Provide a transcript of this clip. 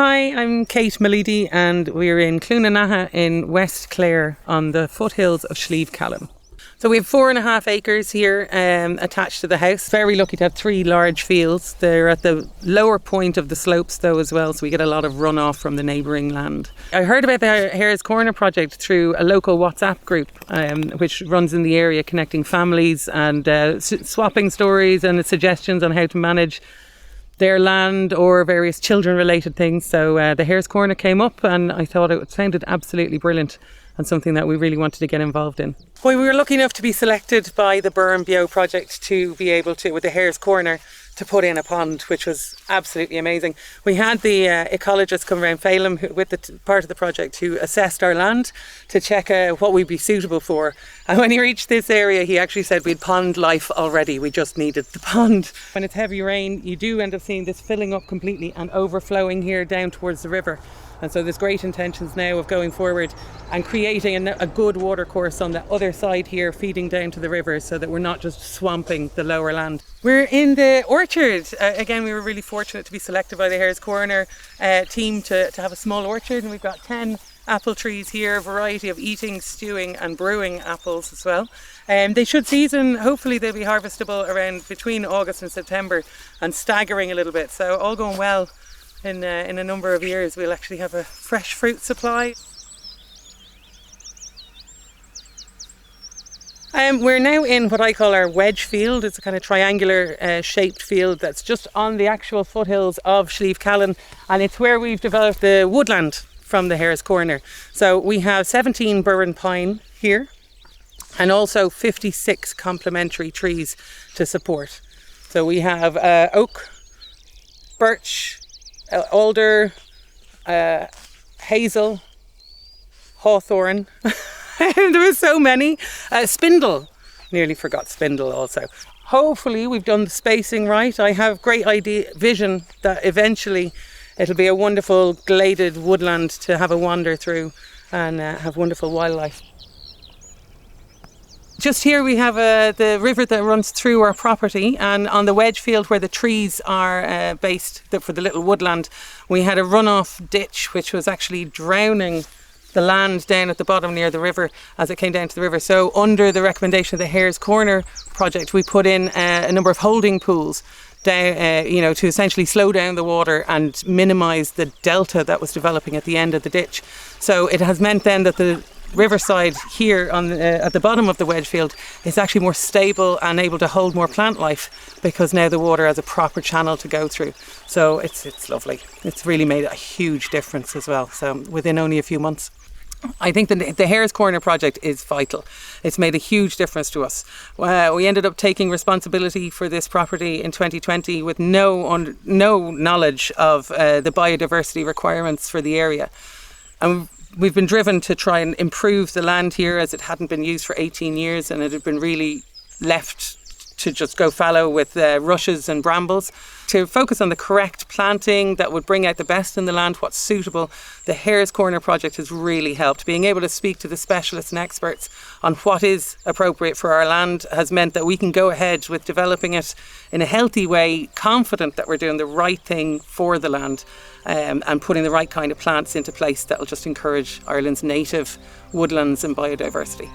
Hi, I'm Kate Meleady and we're in Clunanaha in West Clare on the foothills of Slieve Callan. So we have 4.5 acres here attached to the house. Very lucky to have 3 large fields. They're at the lower point of the slopes though as well, so we get a lot of runoff from the neighbouring land. I heard about the Hares Corner project through a local WhatsApp group which runs in the area, connecting families and swapping stories and suggestions on how to manage their land or various children related things. So the Hares Corner came up and I thought it sounded absolutely brilliant and something that we really wanted to get involved in. Well, we were lucky enough to be selected by the Burrenbeo project to be able to, with the Hares Corner, to put in a pond, which was absolutely amazing. We had the ecologist come around Whelan with the part of the project who assessed our land to check what we'd be suitable for. And when he reached this area, he actually said we'd pond life already. We just needed the pond. When it's heavy rain, you do end up seeing this filling up completely and overflowing here down towards the river. And so there's great intentions now of going forward and creating a good water course on the other side here, feeding down to the river so that we're not just swamping the lower land. We're in the orchard. Again, we were really fortunate to be selected by the Hares Corner team to have a small orchard, and we've got 10 apple trees here, a variety of eating, stewing and brewing apples as well. They should season, hopefully they'll be harvestable around between August and September and staggering a little bit. So all going well. In a number of years we'll actually have a fresh fruit supply. We're now in what I call our wedge field. It's a kind of triangular shaped field that's just on the actual foothills of Slieve Callan, and it's where we've developed the woodland from the Hares Corner. So we have 17 Burren pine here and also 56 complementary trees to support. So we have oak, birch, alder, hazel, hawthorn. There were so many. Spindle, nearly forgot spindle also. Hopefully we've done the spacing right. I have great vision that eventually it'll be a wonderful gladed woodland to have a wander through and have wonderful wildlife. Just here we have the river that runs through our property, and on the wedge field where the trees are based for the little woodland, we had a runoff ditch which was actually drowning the land down at the bottom near the river as it came down to the river. So under the recommendation of the Hares Corner project, we put in a number of holding pools down, to essentially slow down the water and minimise the delta that was developing at the end of the ditch. So it has meant then that the riverside here at the bottom of the wedge field is actually more stable and able to hold more plant life because now the water has a proper channel to go through. So it's lovely. It's really made a huge difference as well. So within only a few months. I think the Hares Corner project is vital. It's made a huge difference to us. We ended up taking responsibility for this property in 2020 with no knowledge of the biodiversity requirements for the area. And we've been driven to try and improve the land here as it hadn't been used for 18 years and it had been really left to just go fallow with rushes and brambles. To focus on the correct planting that would bring out the best in the land, what's suitable, the Hares Corner project has really helped. Being able to speak to the specialists and experts on what is appropriate for our land has meant that we can go ahead with developing it in a healthy way, confident that we're doing the right thing for the land and putting the right kind of plants into place that will just encourage Ireland's native woodlands and biodiversity.